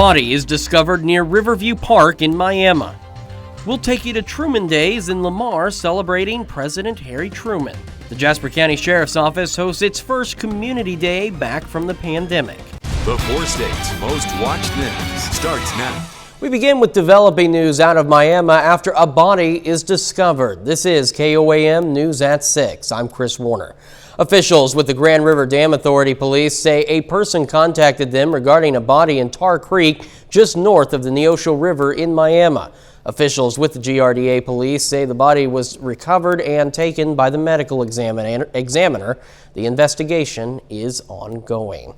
body is discovered near Riverview Park in Miami. We'll take you to Truman Days in Lamar celebrating President Harry Truman. The Jasper County Sheriff's Office hosts its first Community Day back from the pandemic. The 4 states' most watched news starts now. We begin with developing news out of Miami after a body is discovered. This is KOAM News at 6. I'm Chris Warner. Officials with the Grand River Dam Authority Police say a person contacted them regarding a body in Tar Creek just north of the Neosho River in Miami. Officials with the GRDA Police say the body was recovered and taken by the medical examiner. The investigation is ongoing.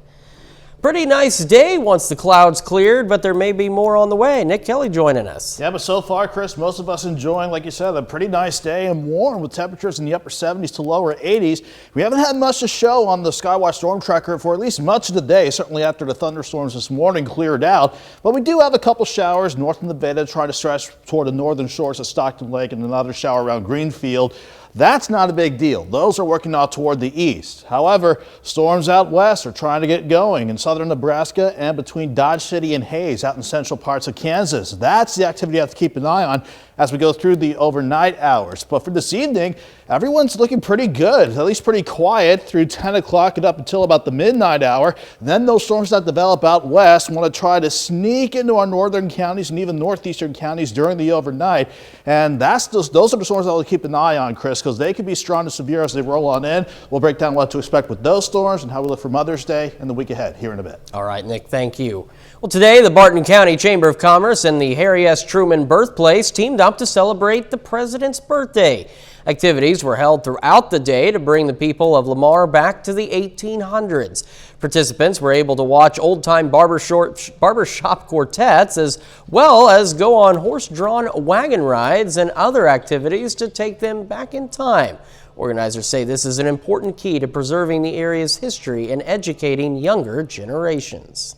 Pretty nice day once the clouds cleared, but there may be more on the way. Nick Kelly joining us. Yeah, but so far, Chris, most of us enjoying, like you said, a pretty nice day and warm with temperatures in the upper 70s to lower 80s. We haven't had much to show on the Skywatch Storm Tracker for at least much of the day, certainly after the thunderstorms this morning cleared out. But we do have a couple showers north in the Beta trying to stretch toward the northern shores of Stockton Lake and another shower around Greenfield. That's not a big deal. Those are working out toward the east. However, storms out west are trying to get going in southern Nebraska and between Dodge City and Hayes out in central parts of Kansas. That's the activity you have to keep an eye on as we go through the overnight hours. But for this evening, everyone's looking pretty good, at least pretty quiet through 10 o'clock and up until about the midnight hour. Then those storms that develop out west want to try to sneak into our northern counties and even northeastern counties during the overnight. And those are the storms that we'll keep an eye on, Chris, because they could be strong to severe as they roll on in. We'll break down what to expect with those storms and how we look for Mother's Day and the week ahead here in a bit. All right, Nick, thank you. Well, today the Barton County Chamber of Commerce and the Harry S. Truman birthplace teamed up to celebrate the president's birthday. Activities were held throughout the day to bring the people of Lamar back to the 1800s. Participants were able to watch old-time barbershop quartets as well as go on horse-drawn wagon rides and other activities to take them back in time. Organizers say this is an important key to preserving the area's history and educating younger generations.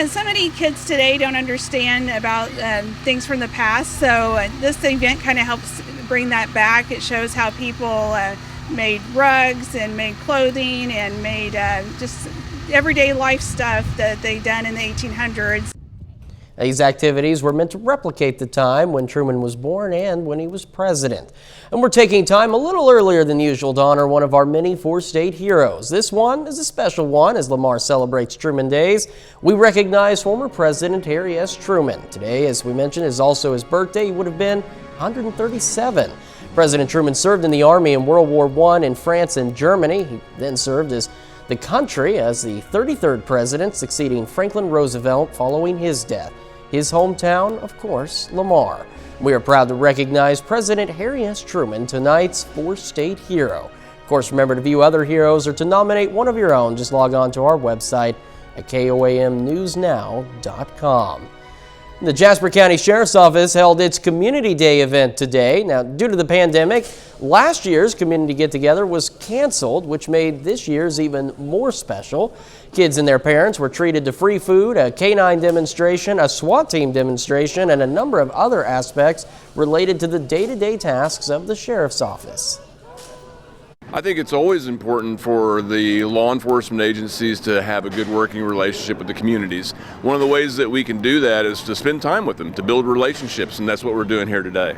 So many kids today don't understand about things from the past, so this event kind of helps bring that back. It shows how people made rugs and made clothing and made just everyday life stuff that they done in the 1800s. These activities were meant to replicate the time when Truman was born and when he was president. And we're taking time a little earlier than usual to honor one of our many 4-state heroes. This one is a special one as Lamar celebrates Truman Days. We recognize former President Harry S. Truman. Today, as we mentioned, is also his birthday. He would have been 137. President Truman served in the Army in World War I in France and Germany. He then served as the country as the 33rd president, succeeding Franklin Roosevelt following his death. His hometown, of course, Lamar. We are proud to recognize President Harry S. Truman, tonight's 4-state hero. Of course, remember to view other heroes or to nominate one of your own. Just log on to our website at koamnewsnow.com. The Jasper County Sheriff's Office held its Community Day event today. Now, due to the pandemic, last year's community get-together was canceled, which made this year's even more special. Kids and their parents were treated to free food, a K-9 demonstration, a SWAT team demonstration, and a number of other aspects related to the day-to-day tasks of the Sheriff's Office. I think it's always important for the law enforcement agencies to have a good working relationship with the communities. One of the ways that we can do that is to spend time with them, to build relationships, and that's what we're doing here today.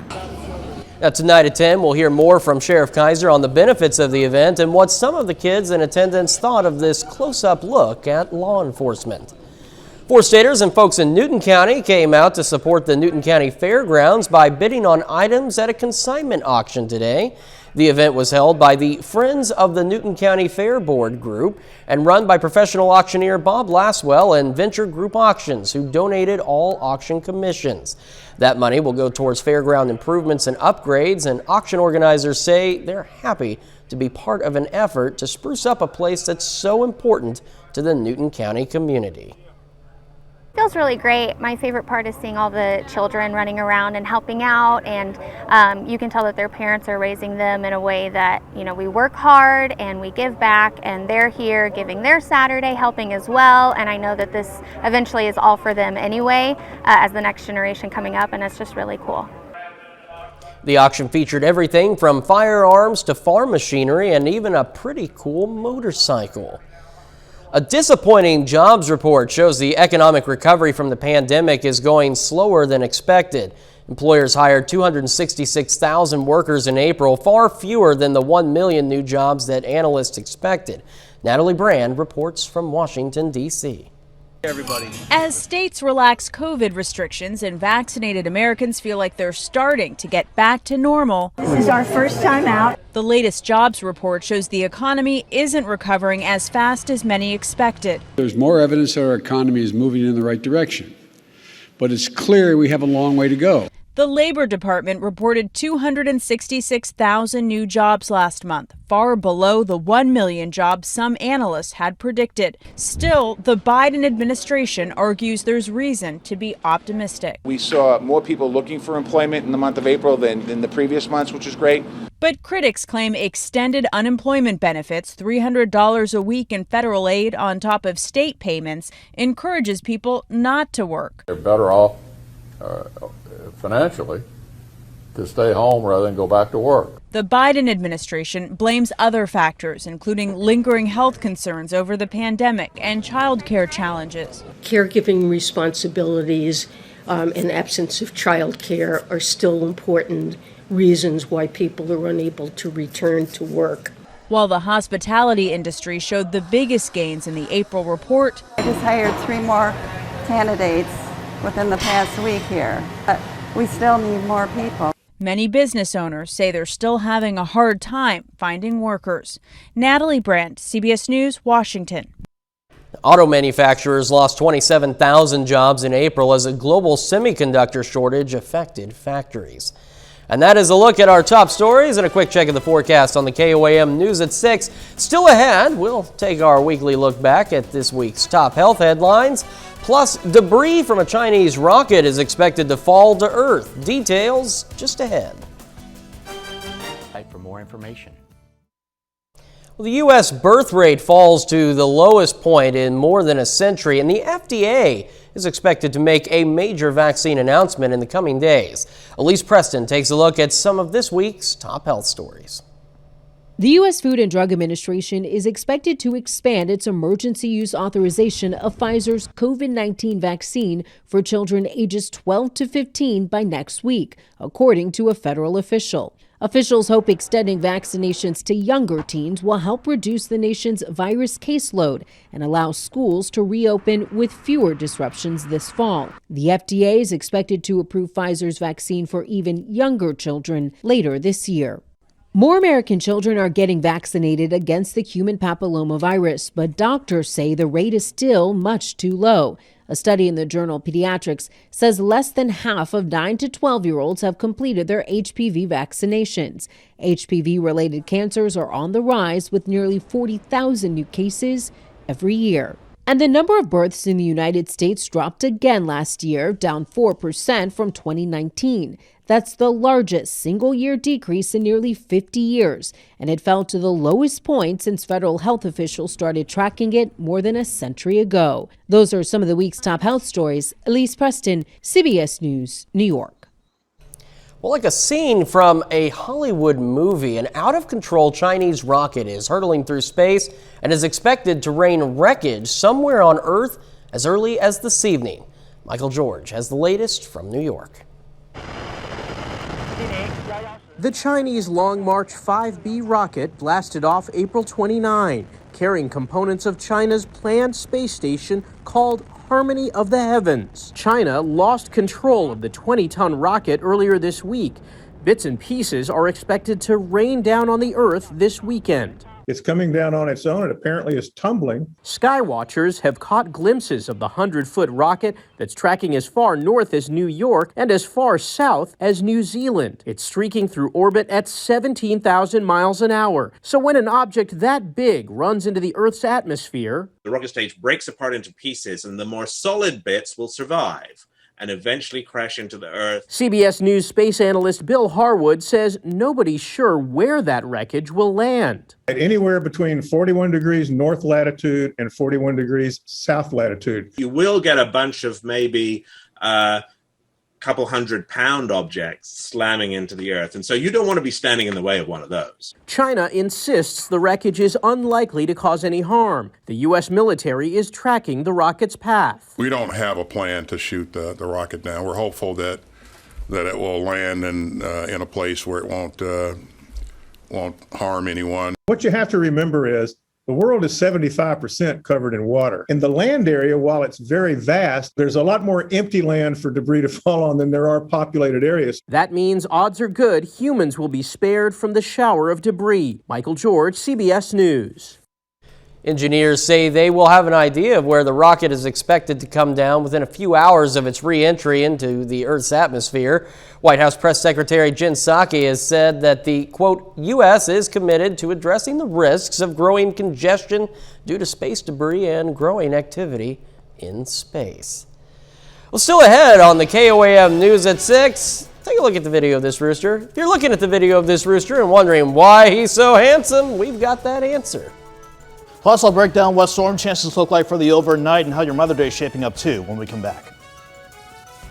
Now, tonight at 10, we'll hear more from Sheriff Kaiser on the benefits of the event and what some of the kids in attendance thought of this close-up look at law enforcement. 4-staters and folks in Newton County came out to support the Newton County Fairgrounds by bidding on items at a consignment auction today. The event was held by the Friends of the Newton County Fair Board Group and run by professional auctioneer Bob Laswell and Venture Group Auctions, who donated all auction commissions. That money will go towards fairground improvements and upgrades, and auction organizers say they're happy to be part of an effort to spruce up a place that's so important to the Newton County community. Feels really great. My favorite part is seeing all the children running around and helping out, and you can tell that their parents are raising them in a way that, you know, we work hard and we give back, and they're here giving their Saturday, helping as well. And I know that this eventually is all for them anyway, as the next generation coming up, and it's just really cool. The auction featured everything from firearms to farm machinery and even a pretty cool motorcycle. A disappointing jobs report shows the economic recovery from the pandemic is going slower than expected. Employers hired 266,000 workers in April, far fewer than the 1 million new jobs that analysts expected. Natalie Brand reports from Washington, D.C. As states relax COVID restrictions and vaccinated Americans feel like they're starting to get back to normal. This is our first time out. The latest jobs report shows the economy isn't recovering as fast as many expected. There's more evidence that our economy is moving in the right direction, but it's clear we have a long way to go. The Labor Department reported 266,000 new jobs last month, far below the 1 million jobs some analysts had predicted. Still, the Biden administration argues there's reason to be optimistic. We saw more people looking for employment in the month of April than the previous months, which is great. But critics claim extended unemployment benefits, $300 a week in federal aid on top of state payments, encourages people not to work. They're better off financially to stay home rather than go back to work. The Biden administration blames other factors, including lingering health concerns over the pandemic and child care challenges. Caregiving responsibilities and absence of child care are still important reasons why people are unable to return to work. While the hospitality industry showed the biggest gains in the April report, I just hired 3 more candidates within the past week here, but we still need more people. many business owners say they're still having a hard time finding workers. Natalie Brandt, CBS News, Washington. Auto manufacturers lost 27,000 jobs in April as a global semiconductor shortage affected factories. And that is a look at our top stories and a quick check of the forecast on the KOAM News at 6. Still ahead, we'll take our weekly look back at this week's top health headlines. Plus, debris from a Chinese rocket is expected to fall to Earth. Details just ahead. For more information. Well, the U.S. birth rate falls to the lowest point in more than a century, and the FDA is expected to make a major vaccine announcement in the coming days. Elise Preston takes a look at some of this week's top health stories. The U.S. Food and Drug Administration is expected to expand its emergency use authorization of Pfizer's COVID-19 vaccine for children ages 12 to 15 by next week, according to a federal official. Officials hope extending vaccinations to younger teens will help reduce the nation's virus caseload and allow schools to reopen with fewer disruptions this fall. The FDA is expected to approve Pfizer's vaccine for even younger children later this year. More American children are getting vaccinated against the human papillomavirus, but doctors say the rate is still much too low. A study in the journal Pediatrics says less than half of 9 to 12-year-olds have completed their HPV vaccinations. HPV-related cancers are on the rise with nearly 40,000 new cases every year. And the number of births in the United States dropped again last year, down 4% from 2019. That's the largest single-year decrease in nearly 50 years, and it fell to the lowest point since federal health officials started tracking it more than a century ago. Those are some of the week's top health stories. Elise Preston, CBS News, New York. Well, like a scene from a Hollywood movie, an out-of-control Chinese rocket is hurtling through space and is expected to rain wreckage somewhere on Earth as early as this evening. Michael George has the latest from New York. The Chinese Long March 5B rocket blasted off April 29, carrying components of China's planned space station called Harmony of the Heavens. China lost control of the 20-ton rocket earlier this week. Bits and pieces are expected to rain down on the Earth this weekend. It's coming down on its own. It apparently is tumbling. Skywatchers have caught glimpses of the 100-foot rocket that's tracking as far north as New York and as far south as New Zealand. It's streaking through orbit at 17,000 miles an hour. So when an object that big runs into the Earth's atmosphere, the rocket stage breaks apart into pieces and the more solid bits will survive and eventually crash into the Earth. CBS News space analyst Bill Harwood says nobody's sure where that wreckage will land. At anywhere between 41 degrees north latitude and 41 degrees south latitude. You will get a bunch of maybe couple 100-pound objects slamming into the earth. And so you don't want to be standing in the way of one of those. China insists the wreckage is unlikely to cause any harm. The U.S. military is tracking the rocket's path. We don't have a plan to shoot the rocket down. We're hopeful that it will land in a place where it won't harm anyone. What you have to remember is the world is 75% covered in water. In the land area, while it's very vast, there's a lot more empty land for debris to fall on than there are populated areas. That means odds are good humans will be spared from the shower of debris. Michael George, CBS News. Engineers say they will have an idea of where the rocket is expected to come down within a few hours of its re-entry into the Earth's atmosphere. White House Press Secretary Jen Psaki has said that the, quote, U.S. is committed to addressing the risks of growing congestion due to space debris and growing activity in space. Well, still ahead on the KOAM News at 6, take a look at the video of this rooster. If you're looking at the video of this rooster and wondering why he's so handsome, we've got that answer. Plus, I'll break down what storm chances look like for the overnight and how your Mother Day is shaping up too when we come back.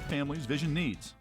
Family's vision needs.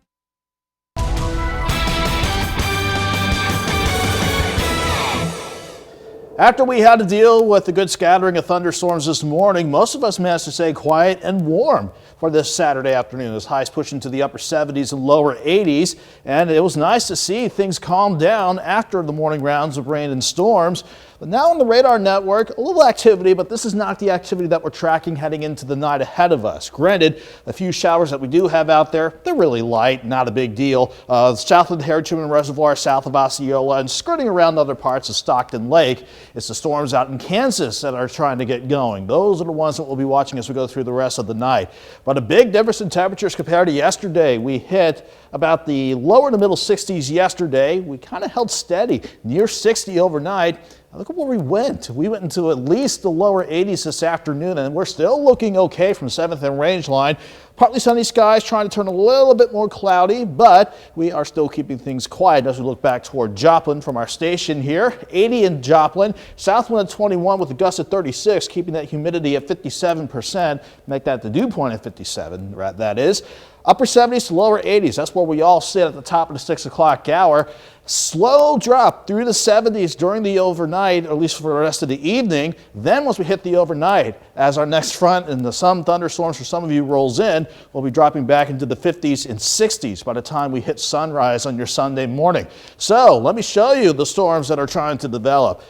After we had to deal with a good scattering of thunderstorms this morning, most of us managed to stay quiet and warm for this Saturday afternoon as highs push into the upper 70s and lower 80s. And it was nice to see things calm down after the morning rounds of rain and storms. But now on the radar network, a little activity, but this is not the activity that we're tracking heading into the night ahead of us. Granted, a few showers that we do have out there, they're really light, not a big deal. South of the Harry-Truman Reservoir, south of Osceola, and skirting around other parts of Stockton Lake. It's the storms out in Kansas that are trying to get going. Those are the ones that we'll be watching as we go through the rest of the night. But a big difference in temperatures compared to yesterday. We hit about the lower to middle 60s yesterday. We kind of held steady, near 60 overnight. Now look at where we went. We went into at least the lower 80s this afternoon, and we're still looking okay from 7th and Range Line. Partly sunny skies, trying to turn a little bit more cloudy, but we are still keeping things quiet as we look back toward Joplin from our station here. 80 in Joplin, south wind at 21 with a gust at 36, keeping that humidity at 57%. Make that the dew point at 57, that is. Upper 70s to lower 80s. That's where we all sit at the top of the 6 o'clock hour. Slow drop through the 70s during the overnight, or at least for the rest of the evening. Then once we hit the overnight, as our next front and some thunderstorms for some of you rolls in, we'll be dropping back into the 50s and 60s by the time we hit sunrise on your Sunday morning. So let me show you the storms that are trying to develop.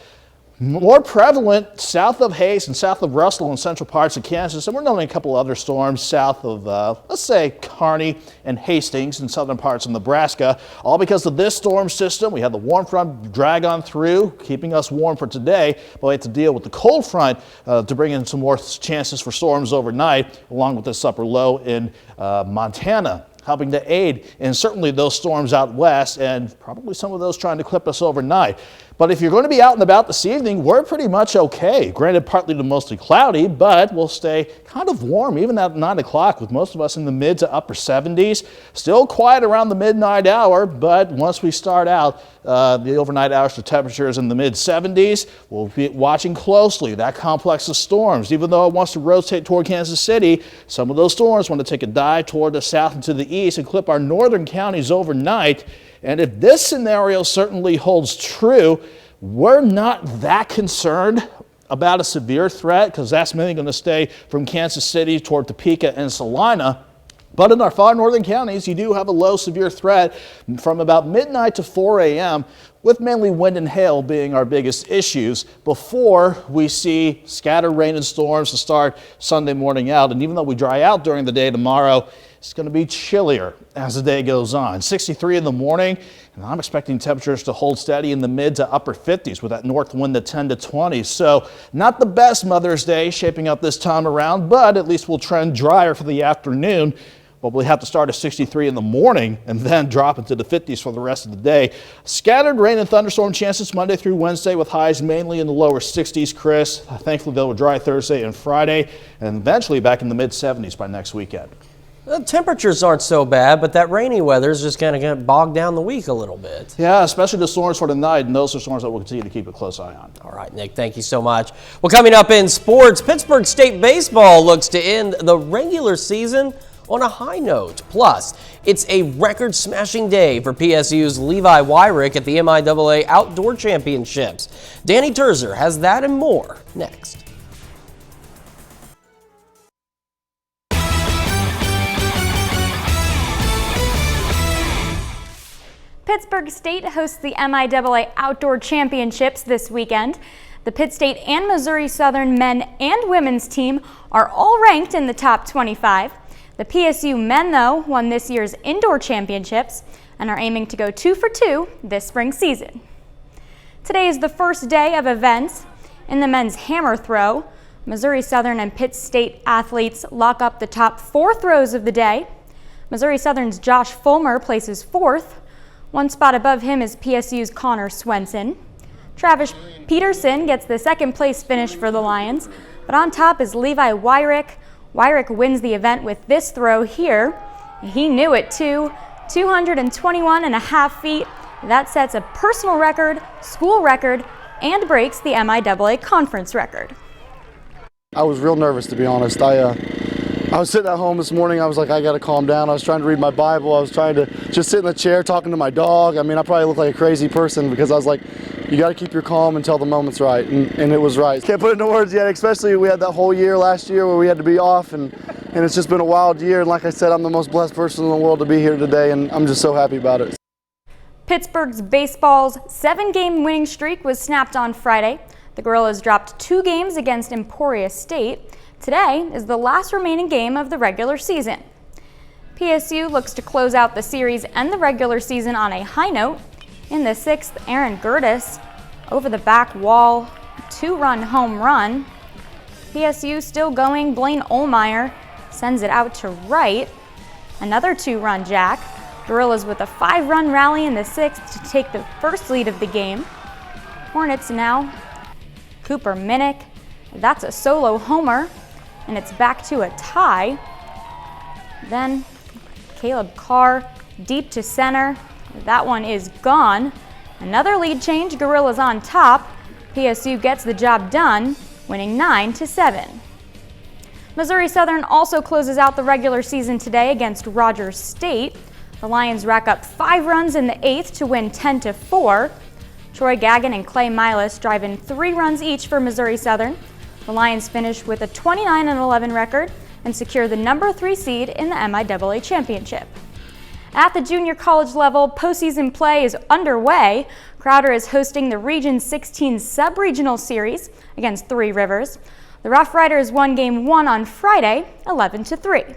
More prevalent south of Hays and south of Russell in central parts of Kansas, and we're noting a couple other storms south of, let's say, Kearney and Hastings in southern parts of Nebraska. All because of this storm system. We had the warm front drag on through, keeping us warm for today, but we had to deal with the cold front to bring in some more chances for storms overnight, along with this upper low in Montana, helping to aid in certainly those storms out west and probably some of those trying to clip us overnight. But if you're going to be out and about this evening, we're pretty much okay. Granted, partly to mostly cloudy, but we'll stay kind of warm even at 9 o'clock with most of us in the mid to upper 70s. Still quiet around the midnight hour, but once we start out the overnight hours, the temperatures in the mid 70s. We'll be watching closely that complex of storms. Even though it wants to rotate toward Kansas City, some of those storms want to take a dive toward the south and to the east and clip our northern counties overnight. And if this scenario certainly holds true, we're not that concerned about a severe threat because that's mainly going to stay from Kansas City toward Topeka and Salina. But in our far northern counties, you do have a low severe threat from about midnight to 4 a.m., with mainly wind and hail being our biggest issues before we see scattered rain and storms to start Sunday morning out. And even though we dry out during the day tomorrow, it's going to be chillier as the day goes on. 63 in the morning, and I'm expecting temperatures to hold steady in the mid to upper 50s with that north wind at 10 to 20. So not the best Mother's Day shaping up this time around, but at least we'll trend drier for the afternoon. But we'll have to start at 63 in the morning and then drop into the 50s for the rest of the day. Scattered rain and thunderstorm chances Monday through Wednesday with highs mainly in the lower 60s, Chris. Thankfully, they'll dry Thursday and Friday and eventually back in the mid 70s by next weekend. The temperatures aren't so bad, but that rainy weather is just kind of going to bog down the week a little bit. Yeah, especially the storms for tonight, and those are storms that we'll continue to keep a close eye on. All right, Nick, thank you so much. Well, coming up in sports, Pittsburgh State Baseball looks to end the regular season on a high note. Plus, It's a record-smashing day for PSU's Levi Wyrick at the MIAA Outdoor Championships. Danny Terzer has that and more next. Pittsburgh State hosts the MIAA Outdoor Championships this weekend. The Pitt State and Missouri Southern men and women's team are all ranked in the top 25. The PSU men, though, won this year's indoor championships and are aiming to go 2 for 2 this spring season. Today is the first day of events. In the men's hammer throw, Missouri Southern and Pitt State athletes lock up the top 4 throws of the day. Missouri Southern's Josh Fulmer places 4th. One spot above him is PSU's Connor Swenson. Travis Peterson gets the second place finish for the Lions, but on top is Levi Wyrick. Wyrick wins the event with this throw here. He knew it too, 221.5 feet. That sets a personal record, school record, and breaks the MIAA conference record. I was real nervous, to be honest. I was sitting at home this morning. I was like, I got to calm down. I was trying to read my Bible. I was trying to just sit in the chair talking to my dog. I mean, I probably look like a crazy person because I was like, you got to keep your calm until the moment's right, and it was right. Can't put it into words yet, especially we had that whole year last year where we had to be off, and it's just been a wild year. And like I said, I'm the most blessed person in the world to be here today, and I'm just so happy about it. Pittsburgh's baseball's 7-game winning streak was snapped on Friday. The Gorillas dropped 2 games against Emporia State. Today is the last remaining game of the regular season. PSU looks to close out the series and the regular season on a high note. In the 6th, Aaron Gertis over the back wall, 2-run home run. PSU still going. Blaine Olmeyer sends it out to right. Another 2-run jack. Gorillas with a 5-run rally in the 6th to take the first lead of the game. Hornets now. Cooper Minnick, that's a solo homer, and it's back to a tie. Then Caleb Carr deep to center. That one is gone. Another lead change, Gorillas on top. PSU gets the job done, winning 9-7. Missouri Southern also closes out the regular season today against Rogers State. The Lions rack up 5 runs in the 8th to win 10-4. Troy Gagnon and Clay Milas drive in 3 runs each for Missouri Southern. The Lions finish with a 29-11 record and secure the number 3 seed in the MIAA championship. At the junior college level, postseason play is underway. Crowder is hosting the Region 16 sub-regional series against 3 Rivers. The Rough Riders won Game 1 on Friday, 11-3.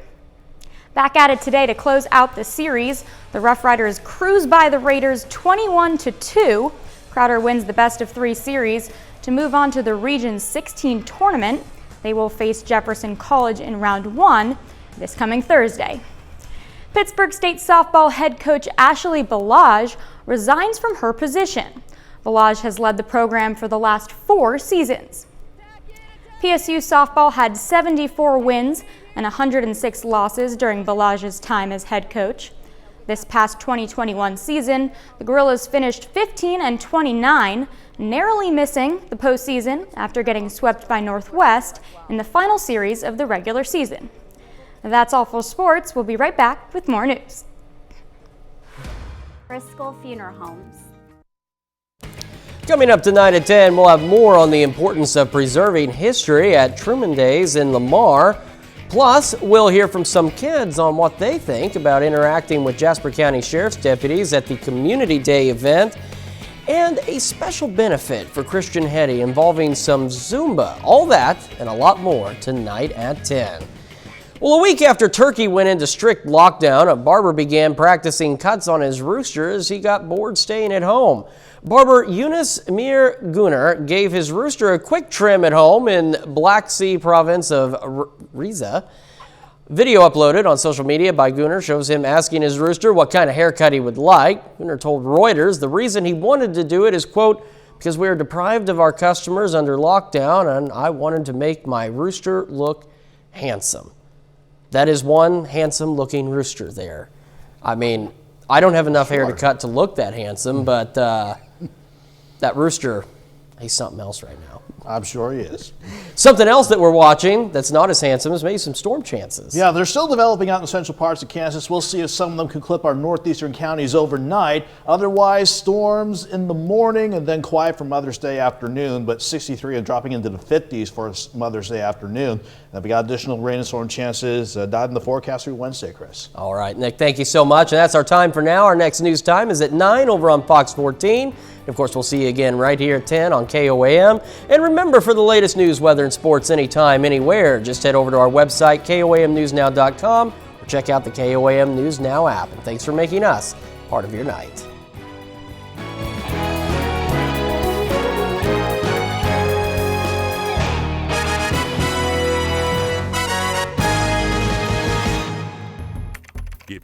Back at it today to close out the series. The Rough Riders cruise by the Raiders 21-2. Crowder wins the best of 3 series to move on to the Region 16 tournament. They will face Jefferson College in round 1 this coming Thursday. Pittsburgh State softball head coach Ashley Balaj resigns from her position. Balaj has led the program for the last 4 seasons. PSU softball had 74 wins and 106 losses during Balaj's time as head coach. This past 2021 season, the Gorillas finished 15-29, narrowly missing the postseason after getting swept by Northwest in the final series of the regular season. That's all for sports. We'll be right back with more news. Bristol Funeral Homes. Coming up tonight at 10, we'll have more on the importance of preserving history at Truman Days in Lamar. Plus, we'll hear from some kids on what they think about interacting with Jasper County Sheriff's deputies at the Community Day event, and a special benefit for Christian Hetty involving some Zumba. All that and a lot more tonight at 10. Well, a week after Turkey went into strict lockdown, a barber began practicing cuts on his rooster as he got bored staying at home. Barber Yunus Mir Gunnar gave his rooster a quick trim at home in Black Sea province of Riza. Video uploaded on social media by Gunnar shows him asking his rooster what kind of haircut he would like. Gunnar told Reuters the reason he wanted to do it is, quote, because we are deprived of our customers under lockdown and I wanted to make my rooster look handsome. That is one handsome looking rooster there. I mean, I don't have enough hair to cut to look that handsome, but that rooster, he's something else right now. I'm sure he is. Something else that we're watching that's not as handsome is maybe some storm chances. Yeah, they're still developing out in the central parts of Kansas. We'll see if some of them can clip our northeastern counties overnight. Otherwise, storms in the morning and then quiet for Mother's Day afternoon, but 63 and dropping into the 50s for Mother's Day afternoon. And we got additional rain and storm chances died in the forecast through Wednesday, Chris. All right, Nick, thank you so much. And that's our time for now. Our next news time is at 9 over on Fox 14. Of course, we'll see you again right here at 10 on KOAM. And remember, for the latest news, weather, and sports anytime, anywhere, just head over to our website, KOAMNewsNow.com, or check out the KOAM News Now app. And thanks for making us part of your night.